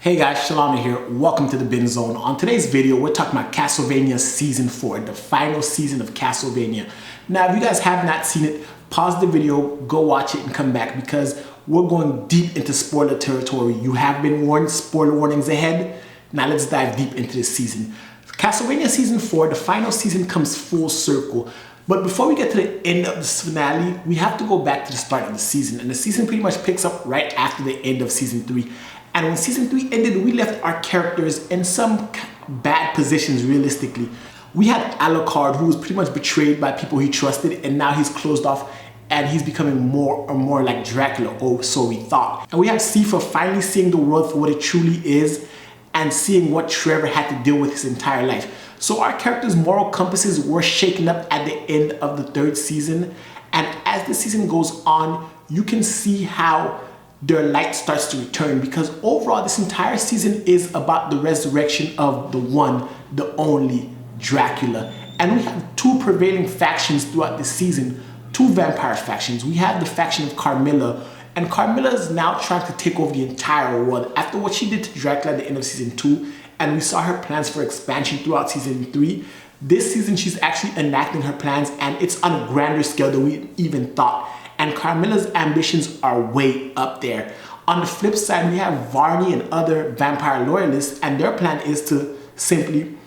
Hey guys, Shalana here. Welcome to the Bin Zone. On today's video, we're talking about Castlevania Season 4, the final season of Castlevania. Now, if you guys have not seen it, pause the video, go watch it, and come back because we're going deep into spoiler territory. You have been warned, spoiler warnings ahead. Now let's dive deep into this season. Castlevania Season 4, the final season, comes full circle. But before we get to the end of this finale, we have to go back to the start of the season. And the season pretty much picks up right after the end of Season 3. And when Season 3 ended, we left our characters in some bad positions realistically. We had Alucard, who was pretty much betrayed by people he trusted, and now he's closed off and he's becoming more and more like Dracula, or so we thought. And we have Sypha finally seeing the world for what it truly is and seeing what Trevor had to deal with his entire life. So our characters' moral compasses were shaken up at the end of the third season. And as the season goes on, you can see how their light starts to return, because overall this entire season is about the resurrection of the one, the only Dracula. And we have two prevailing factions throughout this season, two vampire factions. We have the faction of Carmilla, and Carmilla is now trying to take over the entire world after what she did to Dracula at the end of Season 2, and we saw her plans for expansion throughout Season 3. This season she's actually enacting her plans, and it's on a grander scale than we even thought. And Carmilla's ambitions are way up there. On the flip side, we have Varney and other vampire loyalists, and their plan is to simply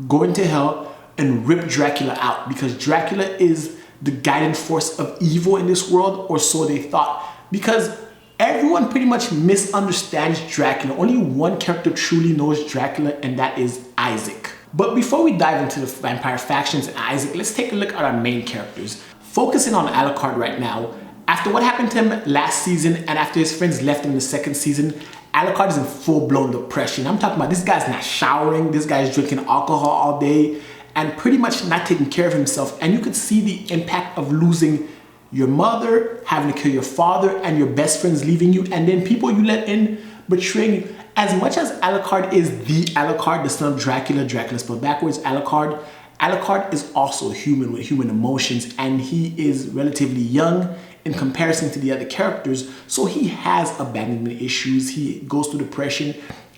go into hell and rip Dracula out, because Dracula is the guiding force of evil in this world, or so they thought. Because everyone pretty much misunderstands Dracula. Only one character truly knows Dracula, and that is Isaac. But before we dive into the vampire factions and Isaac, let's take a look at our main characters. Focusing on Alucard right now, after what happened to him last season and after his friends left him in the second season, Alucard is in full-blown depression. I'm talking about this guy's not showering, this guy's drinking alcohol all day, and pretty much not taking care of himself. And you could see the impact of losing your mother, having to kill your father, and your best friends leaving you, and then people you let in betraying you. As much as Alucard is the Alucard, the son of Dracula, Dracula spelled backwards, Alucard is also a human with human emotions, and he is relatively young in comparison to the other characters, so he has abandonment issues, he goes through depression,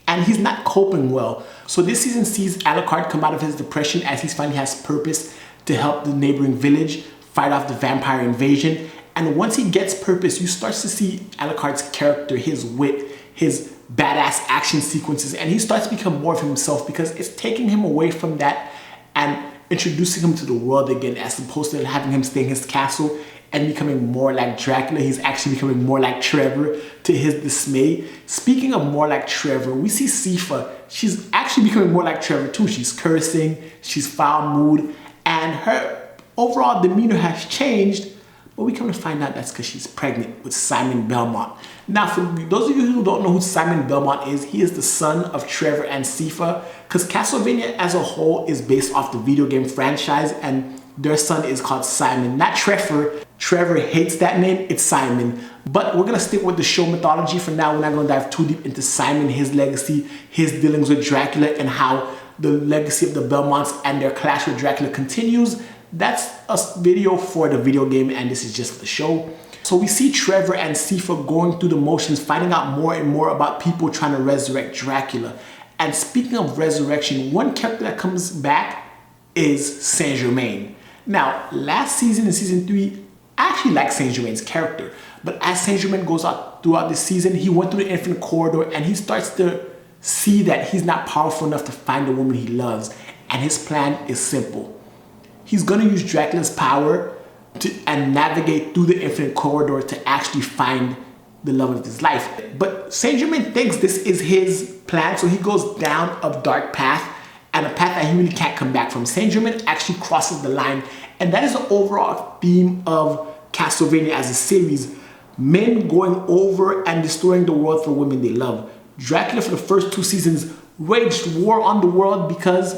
and he's not coping well. So this season sees Alucard come out of his depression as he finally has purpose to help the neighboring village fight off the vampire invasion. And once he gets purpose, you start to see Alucard's character, his wit, his badass action sequences, and he starts to become more of himself, because it's taking him away from that and introducing him to the world again, as opposed to having him stay in his castle and becoming more like Dracula. He's actually becoming more like Trevor, to his dismay. Speaking of more like Trevor, we see Sypha. She's actually becoming more like Trevor too. She's cursing, she's foul mood, and her overall demeanor has changed, but we come to find out that's because she's pregnant with Simon Belmont. Now, for those of you who don't know who Simon Belmont is, he is the son of Trevor and Sypha, because Castlevania as a whole is based off the video game franchise, and their son is called Simon, not Trevor. Trevor hates that name, it's Simon. But we're gonna stick with the show mythology for now. We're not gonna dive too deep into Simon, his legacy, his dealings with Dracula, and how the legacy of the Belmonts and their clash with Dracula continues. That's a video for the video game, and this is just for the show. So we see Trevor and Sypha going through the motions, finding out more and more about people trying to resurrect Dracula. And speaking of resurrection, one character that comes back is Saint Germain. Now, last season in Season 3, I actually like Saint Germain's character, but as Saint Germain goes out throughout the season, he went through the infinite corridor and he starts to see that he's not powerful enough to find the woman he loves, and his plan is simple. He's gonna use Dracula's power and navigate through the infinite corridor to actually find the love of his life. But Saint Germain thinks this is his plan, so he goes down a dark path, and a path that he really can't come back from. Saint Germain actually crosses the line, and that is the overall theme of Castlevania as a series. Men going over and destroying the world for women they love. Dracula for the first 2 seasons waged war on the world because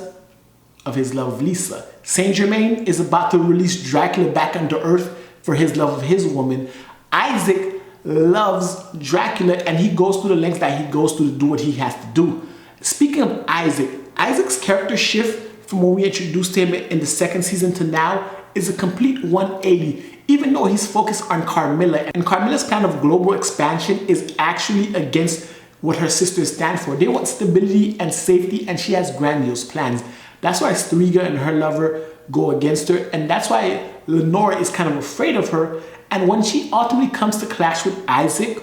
of his love of Lisa. Saint Germain is about to release Dracula back onto Earth for his love of his woman. Isaac loves Dracula, and he goes through the lengths that he goes through to do what he has to do. Speaking of Isaac, Isaac's character shift from when we introduced him in the second season to now is a complete 180, even though he's focused on Carmilla. And Carmilla's plan of global expansion is actually against what her sisters stand for. They want stability and safety, and she has grandiose plans. That's why Striga and her lover go against her, and that's why Lenore is kind of afraid of her. And when she ultimately comes to clash with Isaac,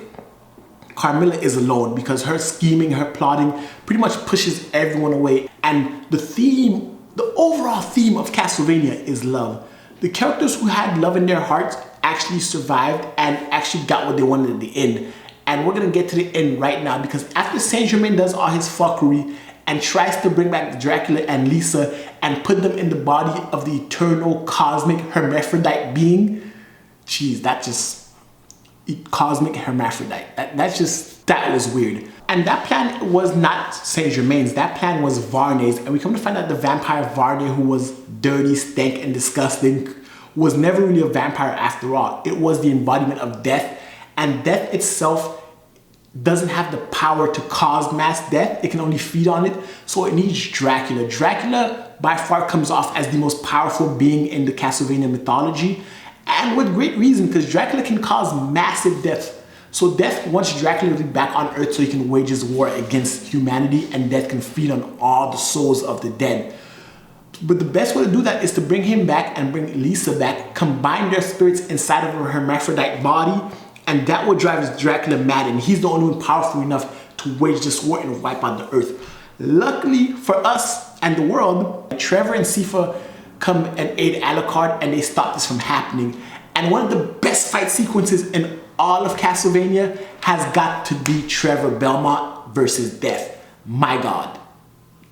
Carmilla is alone because her scheming, her plotting pretty much pushes everyone away. And the overall theme of Castlevania is love. The characters who had love in their hearts actually survived and actually got what they wanted at the end. And we're gonna get to the end right now, because after Saint Germain does all his fuckery and tries to bring back Dracula and Lisa and put them in the body of the eternal cosmic hermaphrodite being, geez, that just, cosmic hermaphrodite, that was weird. And that plan was not Saint Germain's, that plan was Varney's. And we come to find out the vampire Varney, who was dirty, stank, and disgusting, was never really a vampire after all. It was the embodiment of death, and death itself doesn't have the power to cause mass death. It can only feed on it, so it needs Dracula. Dracula by far comes off as the most powerful being in the Castlevania mythology, and with great reason, because Dracula can cause massive death. So Death wants Dracula to be back on Earth so he can wage his war against humanity, and Death can feed on all the souls of the dead. But the best way to do that is to bring him back and bring Lisa back, combine their spirits inside of her hermaphrodite body, and that will drive Dracula mad, and he's the only one powerful enough to wage this war and wipe out the Earth. Luckily for us and the world, Trevor and Sypha come and aid Alucard, and they stop this from happening. And one of the best fight sequences in all of Castlevania has got to be Trevor Belmont versus Death. My God,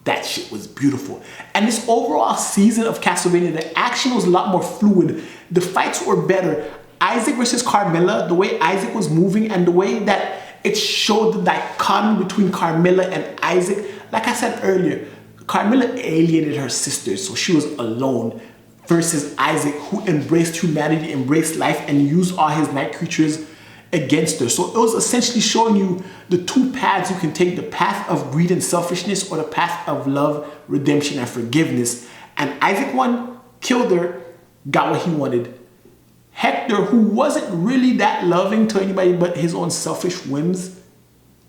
that shit was beautiful. And this overall season of Castlevania, the action was a lot more fluid. The fights were better. Isaac versus Carmilla, the way Isaac was moving and the way that it showed the dichotomy between Carmilla and Isaac. Like I said earlier, Carmilla alienated her sisters, so she was alone, versus Isaac, who embraced humanity, embraced life, and used all his night creatures against her. So it was essentially showing you the two paths you can take: the path of greed and selfishness, or the path of love, redemption, and forgiveness. And Isaac won, killed her, got what he wanted. Hector, who wasn't really that loving to anybody but his own selfish whims,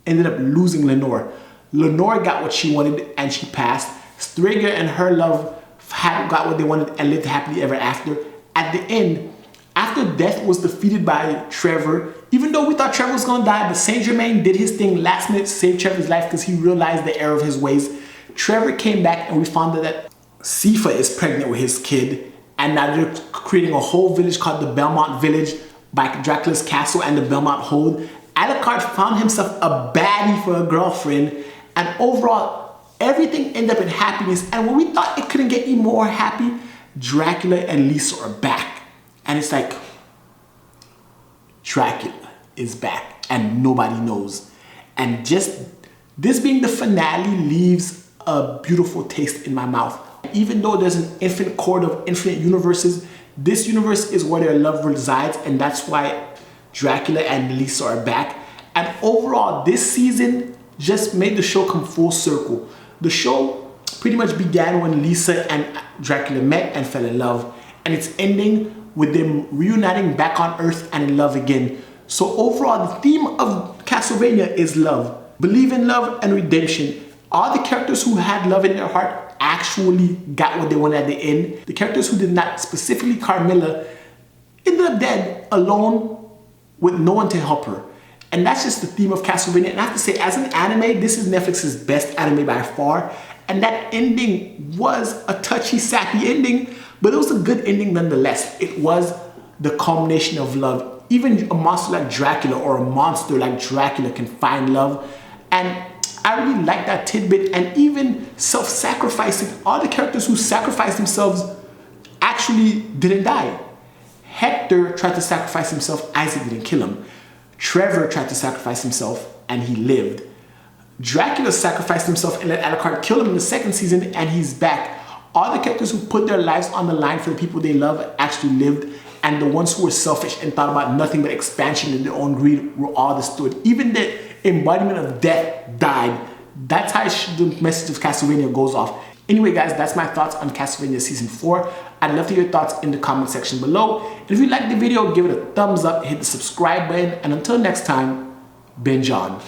ended up losing Lenore. Lenore got what she wanted and she passed. Striga and her love got what they wanted and lived happily ever after. At the end, after Death was defeated by Trevor, even though we thought Trevor was gonna die, but Saint Germain did his thing last minute to save Trevor's life because he realized the error of his ways. Trevor came back and we found out that Sypha is pregnant with his kid, and now they're creating a whole village called the Belmont Village by Dracula's castle and the Belmont Hold. Alucard found himself a baddie for a girlfriend, and overall, everything ended up in happiness. And when we thought it couldn't get any more happy, Dracula and Lisa are back. And it's like, Dracula is back and nobody knows. And just this being the finale leaves a beautiful taste in my mouth. Even though there's an infinite chord of infinite universes, this universe is where their love resides, and that's why Dracula and Lisa are back. And overall, this season just made the show come full circle. The show pretty much began when Lisa and Dracula met and fell in love, and it's ending with them reuniting back on Earth and in love again. So overall, the theme of Castlevania is love. Believe in love and redemption. All the characters who had love in their heart actually got what they wanted at the end. The characters who did not, specifically Carmilla, ended up dead, alone, with no one to help her. And that's just the theme of Castlevania. And I have to say, as an anime, this is Netflix's best anime by far. And that ending was a touchy, sappy ending, but it was a good ending nonetheless. It was the culmination of love. Even a monster like Dracula or a monster like Dracula can find love. And I really like that tidbit. And even self-sacrificing, all the characters who sacrificed themselves actually didn't die. Hector tried to sacrifice himself, Isaac didn't kill him. Trevor tried to sacrifice himself and he lived. Dracula sacrificed himself and let Alucard kill him in the second season, and he's back. All the characters who put their lives on the line for the people they love actually lived, and the ones who were selfish and thought about nothing but expansion and their own greed were all destroyed. Even the embodiment of death died. That's how the message of Castlevania goes off. Anyway guys, that's my thoughts on Castlevania Season 4. I'd love to hear your thoughts in the comment section below. And if you liked the video, give it a thumbs up, hit the subscribe button, and until next time, binge on.